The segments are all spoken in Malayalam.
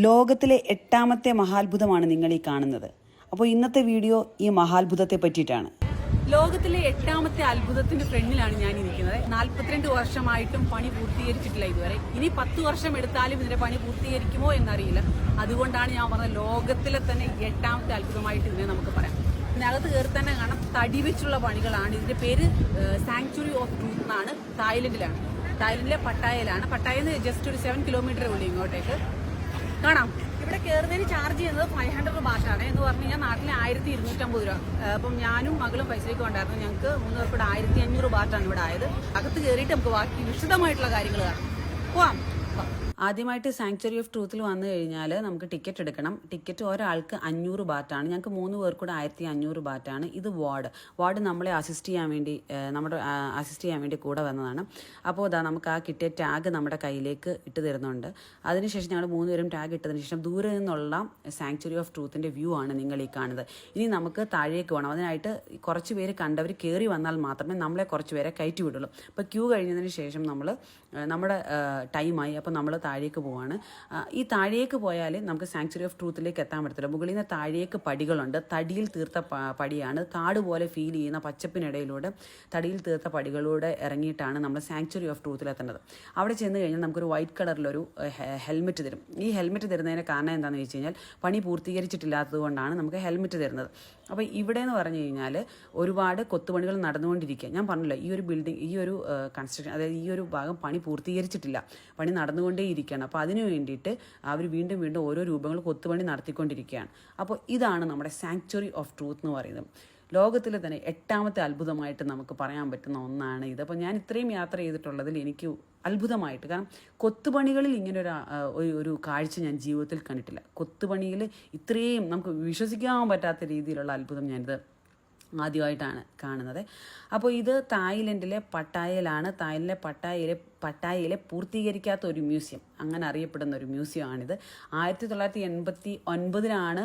ലോകത്തിലെ 8ാമത്തെ മഹാത്ഭുതമാണ് നിങ്ങൾ ഈ കാണുന്നത്. അപ്പോൾ ഇന്നത്തെ വീഡിയോ ഈ മഹാത്ഭുതത്തെ പറ്റിയിട്ടാണ്. ലോകത്തിലെ 8ാമത്തെ അത്ഭുതത്തിന്റെ ഫ്രണ്ടിലാണ് ഞാൻ ഇരിക്കുന്നത്. 42 വർഷമായിട്ടും പണി പൂർത്തീകരിച്ചിട്ടില്ല ഇതുവരെ. ഇനി 10 വർഷം എടുത്താലും ഇതിന്റെ പണി പൂർത്തീകരിക്കുമോ എന്നറിയില്ല. അതുകൊണ്ടാണ് ഞാൻ പറഞ്ഞത് ലോകത്തിലെ തന്നെ 8ാമത്തെ അത്ഭുതമായിട്ട് ഇതിനെ നമുക്ക് പറയാം. ഇതിനകത്ത് കയറി തന്നെ കാണാം തടി വെച്ചുള്ള പണികളാണ്. ഇതിന്റെ പേര് സാങ്ച്വറി ഓഫ് ട്രൂത്ത് എന്നാണ്. തായ്ലൻഡിലെ പട്ടായയിലാണ്. പട്ടായയിൽ നിന്ന് ജസ്റ്റ് ഒരു 7 കിലോമീറ്റർ ഉള്ളൂ ഇങ്ങോട്ടേക്ക്. കാണാം, ഇവിടെ കയറുന്നതിന് ചാർജ് ചെയ്യുന്നത് 500 ബാറ്റാണ്. എന്ന് പറഞ്ഞു കഴിഞ്ഞാൽ നാട്ടിലെ 1250 രൂപ. അപ്പം ഞാനും മകളും പൈസയ്ക്ക് ഉണ്ടായിരുന്നു. ഞങ്ങൾക്ക് 3 പേർക്കൂടെ 1500 ബാറ്റാണ് ഇവിടെ ആയത്. അകത്ത് കയറിയിട്ട് നമുക്ക് ബാക്കി വിശദമായിട്ടുള്ള കാര്യങ്ങൾ കാണാം. പോവാം. ആദ്യമായിട്ട് സാങ്ച്വറി ഓഫ് ട്രൂത്തിൽ വന്നു കഴിഞ്ഞാൽ നമുക്ക് ടിക്കറ്റ് എടുക്കണം. ടിക്കറ്റ് ഒരാൾക്ക് 500 ബാറ്റാണ്. ഞങ്ങൾക്ക് 3 പേർക്കൂടെ 1500 ബാറ്റാണ്. ഇത് വാർഡ് നമ്മളെ അസിസ്റ്റ് ചെയ്യാൻ വേണ്ടി കൂടെ വന്നതാണ്. അപ്പോൾ നമുക്ക് ആ കിട്ടിയ ടാഗ് നമ്മുടെ കയ്യിലേക്ക് ഇട്ട് തരുന്നുണ്ട്. അതിനുശേഷം ഞങ്ങൾ 3 പേരും ടാഗ് ഇട്ടതിന് ശേഷം ദൂരെ നിന്നുള്ള സാങ്ച്വറി ഓഫ് ട്രൂത്തിൻ്റെ വ്യൂ ആണ് നിങ്ങൾ ഈ കാണുന്നത്. ഇനി നമുക്ക് താഴേക്ക് പോകണം. അതിനായിട്ട് കുറച്ച് പേര് കണ്ടവർ കയറി വന്നാൽ മാത്രമേ നമ്മളെ കുറച്ച് പേരെ കയറ്റി വിടുള്ളൂ. അപ്പോൾ ക്യൂ കഴിഞ്ഞതിന് ശേഷം നമ്മുടെ ടൈമായി. അപ്പോൾ നമ്മൾ താഴേക്ക് പോവാണ്. ഈ താഴേക്ക് പോയാൽ നമുക്ക് സാങ്ച്വറി ഓഫ് ട്രൂത്തിലേക്ക് എത്താൻ പറ്റത്തില്ല. മുകളിൽ നിന്ന് താഴേക്ക് പടികളുണ്ട്. തടിയിൽ തീർത്ത പടിയാണ്. കാട് പോലെ ഫീൽ ചെയ്യുന്ന പച്ചപ്പിനിടയിലൂടെ തടിയിൽ തീർത്ത പടികളിലൂടെ ഇറങ്ങിയിട്ടാണ് നമ്മൾ സാങ്ച്വറി ഓഫ് ട്രൂത്തിൽ എത്തേണ്ടത്. അവിടെ ചെന്ന് കഴിഞ്ഞാൽ നമുക്കൊരു വൈറ്റ് കളറിലൊരു ഹെൽമെറ്റ് തരും. ഈ ഹെൽമെറ്റ് തരുന്നതിൻ്റെ കാരണം എന്താണെന്ന് വെച്ച് കഴിഞ്ഞാൽ പണി പൂർത്തീകരിച്ചിട്ടില്ലാത്തത് കൊണ്ടാണ് നമുക്ക് ഹെൽമെറ്റ് തരുന്നത്. അപ്പോൾ ഇവിടെ എന്ന് പറഞ്ഞു കഴിഞ്ഞാൽ ഒരുപാട് കൊത്തുപണികൾ നടന്നുകൊണ്ടിരിക്കുക. ഞാൻ പറഞ്ഞല്ലോ, ഈ ഒരു ബിൽഡിംഗ്, ഈ ഒരു കൺസ്ട്രക്ഷൻ, അതായത് ഈ ഒരു ഭാഗം പണി പൂർത്തീകരിച്ചിട്ടില്ല, പണി നടന്നുകൊണ്ടേയിരിക്കുകയാണ്. അപ്പോൾ അതിനു വേണ്ടിയിട്ട് അവർ വീണ്ടും ഓരോ രൂപങ്ങൾ കൊത്തുപണി നടത്തിക്കൊണ്ടിരിക്കുകയാണ്. അപ്പോൾ ഇതാണ് നമ്മുടെ സാങ്ച്വറി ഓഫ് ട്രൂത്ത് എന്ന് പറയുന്നത്. ലോകത്തിലെ തന്നെ 8ാമത്തെ അത്ഭുതമായിട്ട് നമുക്ക് പറയാൻ പറ്റുന്ന ഒന്നാണ് ഇത്. അപ്പോൾ ഞാൻ ഇത്രയും യാത്ര ചെയ്തിട്ടുള്ളതിൽ എനിക്ക് അത്ഭുതമായിട്ട്, കാരണം കൊത്തുപണികളിൽ ഇങ്ങനെ ഒരു കാഴ്ച ഞാൻ ജീവിതത്തിൽ കണ്ടിട്ടില്ല. കൊത്തുപണിയിൽ ഇത്രയും നമുക്ക് വിശ്വസിക്കാൻ പറ്റാത്ത രീതിയിലുള്ള അത്ഭുതം ഞാനിത് ആദ്യമായിട്ടാണ് കാണുന്നത്. അപ്പോൾ ഇത് തായ്ലൻഡിലെ പട്ടായയിലാണ്. പട്ടായയിലെ പൂർത്തീകരിക്കാത്ത ഒരു മ്യൂസിയം, അങ്ങനെ അറിയപ്പെടുന്ന ഒരു മ്യൂസിയമാണിത്. 1989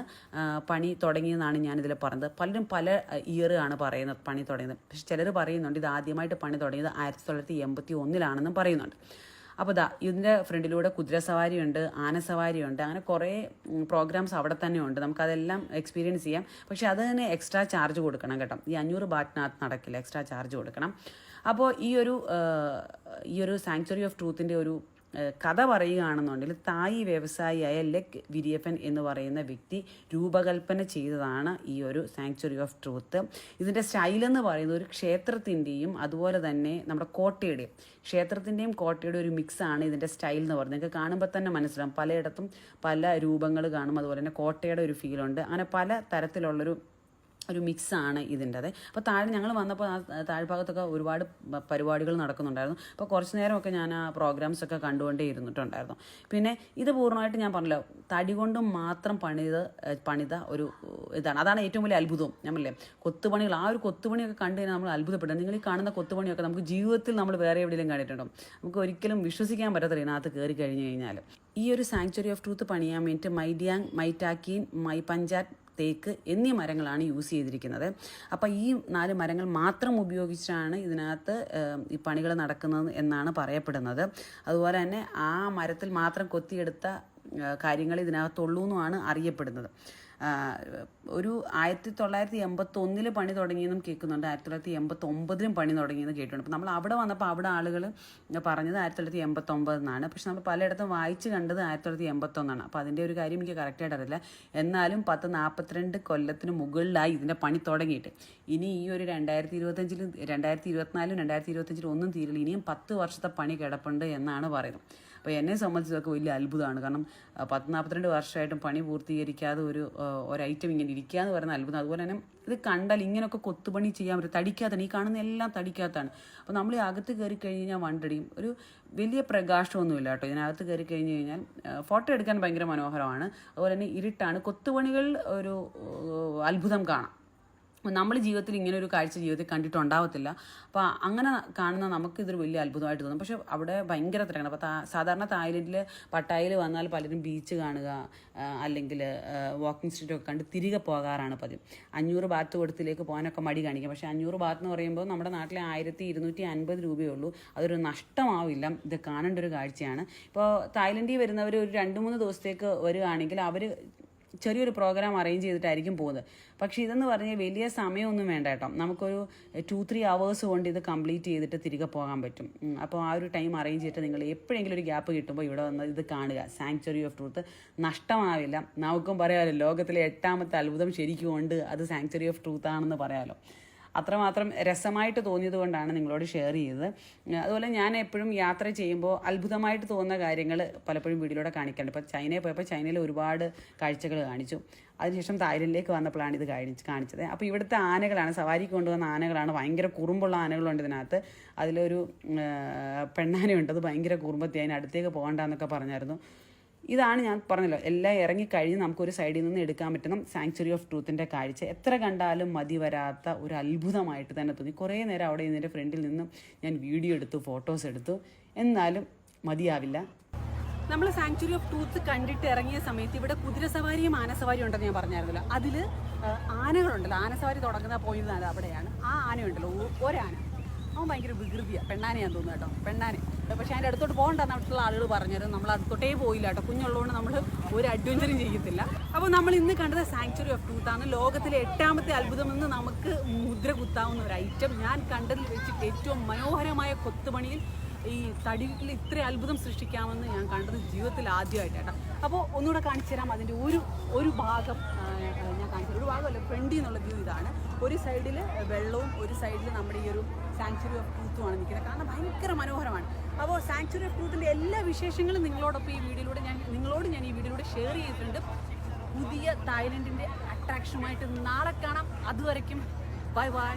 പണി തുടങ്ങിയതെന്നാണ് ഞാനിതിൽ പറഞ്ഞത്. പലരും പല ഇയർ ആണ് പറയുന്നത് പണി തുടങ്ങിയത്. പക്ഷെ ചിലർ പറയുന്നുണ്ട് ഇത് ആദ്യമായിട്ട് പണി തുടങ്ങിയത് 1981 പറയുന്നുണ്ട്. അപ്പോൾ ഇതിൻ്റെ ഫ്രണ്ടിലൂടെ കുതിരസവാരിയുണ്ട്, ആനസവാരിയുണ്ട്, അങ്ങനെ കുറേ പ്രോഗ്രാംസ് അവിടെ തന്നെ ഉണ്ട്. നമുക്കതെല്ലാം എക്സ്പീരിയൻസ് ചെയ്യാം. പക്ഷേ അത് തന്നെ എക്സ്ട്രാ ചാർജ് കൊടുക്കണം കേട്ടോ. ഈ 500 ബാറ്റിനകത്ത് നടക്കില്ല, എക്സ്ട്രാ ചാർജ് കൊടുക്കണം. അപ്പോൾ ഈ ഒരു സാങ്ച്വറി ഓഫ് ട്രൂത്തിൻ്റെ ഒരു കഥ പറയുകയാണെന്നുണ്ടെങ്കിൽ തായ് വ്യവസായിയായ ലെക് വിരിയപ്പൻ എന്ന് പറയുന്ന വ്യക്തി രൂപകൽപ്പന ചെയ്തതാണ് ഈ ഒരു സാങ്ച്വറി ഓഫ് ട്രൂത്ത്. ഇതിൻ്റെ സ്റ്റൈലെന്ന് പറയുന്നത് ഒരു ക്ഷേത്രത്തിൻ്റെയും അതുപോലെ തന്നെ നമ്മുടെ കോട്ടയുടെയും കോട്ടയുടെ ഒരു മിക്സാണ് ഇതിൻ്റെ സ്റ്റൈൽ എന്ന് പറയുന്നത്. നിങ്ങൾക്ക് കാണുമ്പോൾ തന്നെ മനസ്സിലാവും, പലയിടത്തും പല രൂപങ്ങൾ കാണും. അതുപോലെ തന്നെ കോട്ടയുടെ ഒരു ഫീലുണ്ട്. അങ്ങനെ പല തരത്തിലുള്ളൊരു മിക്സാണ് ഇതിൻ്റെത്. അപ്പോൾ ഞങ്ങൾ വന്നപ്പോൾ താഴ്ഭാഗത്തൊക്കെ ഒരുപാട് പരിപാടികൾ നടക്കുന്നുണ്ടായിരുന്നു. അപ്പോൾ കുറച്ച് നേരമൊക്കെ ഞാൻ ആ പ്രോഗ്രാംസൊക്കെ കണ്ടുകൊണ്ടേ ഇരുന്നിട്ടുണ്ടായിരുന്നു. പിന്നെ ഇത് പൂർണ്ണമായിട്ട് ഞാൻ പറഞ്ഞല്ലോ, തടി കൊണ്ട് മാത്രം പണിത ഒരു ഇതാണ്. അതാണ് ഏറ്റവും വലിയ അത്ഭുതവും. ഞമ്മല്ലേ കൊത്തുപണികൾ, ആ ഒരു കൊത്തുപണിയൊക്കെ കണ്ടു കഴിഞ്ഞാൽ നമ്മൾ അത്ഭുതപ്പെടും. നിങ്ങൾ ഈ കാണുന്ന കൊത്തുപണിയൊക്കെ നമുക്ക് ജീവിതത്തിൽ നമ്മൾ വേറെ എവിടെയെങ്കിലും കണ്ടിട്ടുണ്ടോ? നമുക്ക് ഒരിക്കലും വിശ്വസിക്കാൻ പറ്റത്തില്ല ഇതിനകത്ത് കയറി കഴിഞ്ഞ് കഴിഞ്ഞാൽ. ഈ ഒരു സാങ്ച്വറി ഓഫ് ട്രൂത്ത് പണിയാൻ വേണ്ടിയിട്ട് മൈഡിയാങ്, മൈറ്റാക്കീൻ, മൈപഞ്ചാറ്റ്, തേക്ക് എന്നീ മരങ്ങളാണ് യൂസ് ചെയ്തിരിക്കുന്നത്. അപ്പോൾ ഈ 4 മരങ്ങൾ മാത്രം ഉപയോഗിച്ചാണ് ഇതിനകത്ത് ഈ പണികൾ നടക്കുന്നത് എന്നാണ് പറയപ്പെടുന്നത്. അതുപോലെ തന്നെ ആ മരത്തിൽ മാത്രം കൊത്തിയെടുത്ത കാര്യങ്ങൾ ഇതിനകത്തുള്ളൂ എന്നുമാണ് അറിയപ്പെടുന്നത്. ഒരു 1981 പണി തുടങ്ങിയെന്നും കേൾക്കുന്നുണ്ട്. 1989 പണി തുടങ്ങിയെന്ന് കേട്ടിട്ടുണ്ട്. അപ്പോൾ നമ്മൾ അവിടെ വന്നപ്പോൾ അവിടെ ആളുകൾ പറഞ്ഞത് 1989 പക്ഷെ നമ്മൾ പലയിടത്തും വായിച്ച് കണ്ടത് 1981. അപ്പോൾ അതിൻ്റെ ഒരു കാര്യം എനിക്ക് കറക്റ്റായിട്ട് അറിയില്ല. എന്നാലും 42 കൊല്ലത്തിന് മുകളിലായി ഇതിൻ്റെ പണി തുടങ്ങിയിട്ട്. ഇനി ഈ ഒരു 2024 2025 ഒന്നും തീരില്ല. ഇനിയും 10 വർഷത്തെ പണി കിടപ്പുണ്ട് എന്നാണ് പറയുന്നത്. അപ്പോൾ എന്നെ സംബന്ധിച്ചതൊക്കെ വലിയ അത്ഭുതമാണ്. കാരണം 42 വർഷമായിട്ടും പണി പൂർത്തീകരിക്കാതെ ഒരു ഐറ്റം ഇങ്ങനെ ഇരിക്കുക എന്ന് പറയുന്ന അത്ഭുതം. അതുപോലെ തന്നെ ഇത് കണ്ടാൽ ഇങ്ങനെയൊക്കെ കൊത്തുപണി ചെയ്യാൻ പറ്റും. തടിക്കാത്താണ്, ഈ കാണുന്ന എല്ലാം തടിക്കാത്താണ്. അപ്പോൾ നമ്മൾ ഈ അകത്ത് കയറി കഴിഞ്ഞ് കഴിഞ്ഞാൽ വണ്ടടിയും ഒരു വലിയ പ്രകാശമൊന്നുമില്ല കേട്ടോ. ഇതിനകത്ത് കയറി കഴിഞ്ഞ് കഴിഞ്ഞാൽ ഫോട്ടോ എടുക്കാൻ ഭയങ്കര മനോഹരമാണ്. അതുപോലെ തന്നെ ഇരുട്ടാണ്. കൊത്തുപണികൾ ഒരു അത്ഭുതം കാണാം. നമ്മൾ ജീവിതത്തിൽ ഇങ്ങനെ ഒരു കാഴ്ച ജീവിതത്തിൽ കണ്ടിട്ടുണ്ടാവത്തില്ല. അപ്പോൾ അങ്ങനെ കാണുന്ന നമുക്കിതൊരു വലിയ അത്ഭുതമായിട്ട് തോന്നും. പക്ഷേ അവിടെ ഭയങ്കര തിരക്കാണ്. അപ്പോൾ സാധാരണ തായ്ലൻഡിൽ പട്ടായയിൽ വന്നാൽ പലരും ബീച്ച് കാണുക അല്ലെങ്കിൽ വാക്കിംഗ് സ്ട്രീറ്റൊക്കെ കണ്ട് തിരികെ പോകാറാണ് പതിവ്. 500 ബാത്ത് കൊടുത്തിലേക്ക് പോകാനൊക്കെ മടി കാണിക്കും. പക്ഷേ 500 ബാത്ത് എന്ന് പറയുമ്പോൾ നമ്മുടെ നാട്ടിലെ 1250 രൂപയേ ഉള്ളൂ. അതൊരു നഷ്ടമാവില്ല. ഇത് കാണേണ്ട ഒരു കാഴ്ചയാണ്. ഇപ്പോൾ തായ്ലൻഡിൽ വരുന്നവർ ഒരു 2-3 ദിവസത്തേക്ക് വരികയാണെങ്കിൽ അവർ ചെറിയൊരു പ്രോഗ്രാം അറേഞ്ച് ചെയ്തിട്ടായിരിക്കും പോകുന്നത്. പക്ഷേ ഇതെന്ന് പറഞ്ഞാൽ വലിയ സമയമൊന്നും വേണ്ട കേട്ടോ. നമുക്കൊരു 2-3 അവേഴ്സ് കൊണ്ട് ഇത് കംപ്ലീറ്റ് ചെയ്തിട്ട് തിരികെ പോകാൻ പറ്റും. അപ്പോൾ ആ ഒരു ടൈം അറേഞ്ച് ചെയ്തിട്ട് നിങ്ങൾ എപ്പോഴെങ്കിലും ഒരു ഗ്യാപ്പ് കിട്ടുമ്പോൾ ഇവിടെ വന്ന് ഇത് കാണുക. സാങ്ച്വറി ഓഫ് ട്രൂത്ത് നഷ്ടമാവില്ല. നമുക്കും പറയാമല്ലോ, ലോകത്തിലെ 8ാമത്തെ അത്ഭുതം ശരിക്കും ഉണ്ട്, അത് സാങ്ച്വറി ഓഫ് ട്രൂത്ത് ആണെന്ന് പറയാമല്ലോ. അത്രമാത്രം രസമായിട്ട് തോന്നിയത് കൊണ്ടാണ് നിങ്ങളോട് ഷെയർ ചെയ്തത്. അതുപോലെ ഞാൻ എപ്പോഴും യാത്ര ചെയ്യുമ്പോൾ അത്ഭുതമായിട്ട് തോന്നുന്ന കാര്യങ്ങൾ പലപ്പോഴും വീഡിയോയിലൂടെ കാണിക്കാറുണ്ട്. ഇപ്പോൾ ചൈനയിൽ പോയപ്പോൾ ചൈനയിൽ ഒരുപാട് കാഴ്ചകൾ കാണിച്ചു. അതിനുശേഷം തായ്ലൻഡിലേക്ക് വന്നപ്പോഴാണ് ഇത് കാണിച്ചത്. അപ്പോൾ ഇവിടുത്തെ ആനകളാണ്, സവാരിക്ക് കൊണ്ടുവന്ന ആനകളാണ്. ഭയങ്കര കുറുമ്പുള്ള ആനകളുണ്ട് ഇതിനകത്ത്. അതിലൊരു പെണ്ണാനയുണ്ട്, അത് ഭയങ്കര കുറുമ്പത്തി, അതിന് അടുത്തേക്ക് പോകണ്ടെന്നൊക്കെ പറഞ്ഞായിരുന്നു. ഇതാണ് ഞാൻ പറഞ്ഞല്ലോ, എല്ലാം ഇറങ്ങിക്കഴിഞ്ഞ് നമുക്കൊരു സൈഡിൽ നിന്ന് എടുക്കാൻ പറ്റുന്ന സാങ്ച്വറി ഓഫ് ട്രൂത്തിൻ്റെ കാഴ്ച. എത്ര കണ്ടാലും മതി വരാത്ത ഒരു അത്ഭുതമായിട്ട് തന്നെ തോന്നി. കുറേ നേരം അവിടെ ഇതിൻ്റെ ഫ്രണ്ടിൽ നിന്നും ഞാൻ വീഡിയോ എടുത്തു, ഫോട്ടോസ് എടുത്തു, എന്നാലും മതിയാവില്ല. നമ്മൾ സാങ്ച്വറി ഓഫ് ട്രൂത്ത് കണ്ടിട്ട് ഇറങ്ങിയ സമയത്ത് ഇവിടെ കുതിരസവാരിയും ആനസവാരിയും ഉണ്ടെന്ന് ഞാൻ പറഞ്ഞായിരുന്നല്ലോ. അതിൽ ആനകളുണ്ടല്ലോ, ആനസവാരി തുടങ്ങുന്ന പോയിന്റ് അവിടെയാണ്. ആ ആനയുണ്ടല്ലോ, ഒരാന, അവൻ ഭയങ്കര വികൃതിയാണ്, പെണ്ണാനയാന്ന് തോന്നുന്നു കേട്ടോ, പെണ്ണാനെ. പക്ഷേ അതിൻ്റെ അടുത്തോട്ട് പോകണ്ടെന്ന് അവിടുത്തെ ആളുകൾ പറഞ്ഞായിരുന്നു. നമ്മൾ അടുത്തോട്ടേ പോയില്ല കേട്ടോ, കുഞ്ഞുള്ളതുകൊണ്ട് നമ്മൾ ഒരു അഡ്വഞ്ചറും ചെയ്യത്തില്ല. അപ്പോൾ നമ്മൾ ഇന്ന് കണ്ടത് സാങ്ച്വറി ഓഫ് ട്രൂത്ത് ആണ്. ലോകത്തിലെ 8ാമത്തെ അത്ഭുതം എന്ന് നമുക്ക് മുദ്ര കുത്താവുന്ന ഒരു ഐറ്റം. ഞാൻ കണ്ടതിൽ വെച്ചിട്ട് ഏറ്റവും മനോഹരമായ കൊത്തുപണിയിൽ ഈ തടിയിൽ ഇത്ര അത്ഭുതം സൃഷ്ടിക്കാമെന്ന് ഞാൻ കണ്ടത് ജീവിതത്തിൽ ആദ്യമായിട്ടാണ്. അപ്പോൾ ഒന്നുകൂടെ കാണിച്ചു തരാം. അതിൻ്റെ ഒരു ഭാഗം ഞാൻ കാണിച്ചു. ഒരു ഭാഗമല്ല, ഫ്രണ്ടിൽ നിന്നുള്ള വ്യൂ ഇതാണ്. ഒരു സൈഡിൽ വെള്ളവും ഒരു സൈഡിൽ നമ്മുടെ ഈ ഒരു സാങ്ച്വറി ഓഫ് ട്രൂത്തുമാണ് നിൽക്കുന്നത്. കാരണം ഭയങ്കര മനോഹരമാണ്. അപ്പോൾ സാങ്ച്വറി ഓഫ് ട്രൂത്തിൻ്റെ എല്ലാ വിശേഷങ്ങളും നിങ്ങളോടൊപ്പം ഈ വീഡിയോയിലൂടെ ഞാൻ ഈ വീഡിയോയിലൂടെ ഷെയർ ചെയ്തിട്ടുണ്ട്. പുതിയ തായ്ലൻഡിൻ്റെ അട്രാക്ഷനുമായിട്ട് നാളെ കാണാം. അതുവരയ്ക്കും ബൈ ബൈ.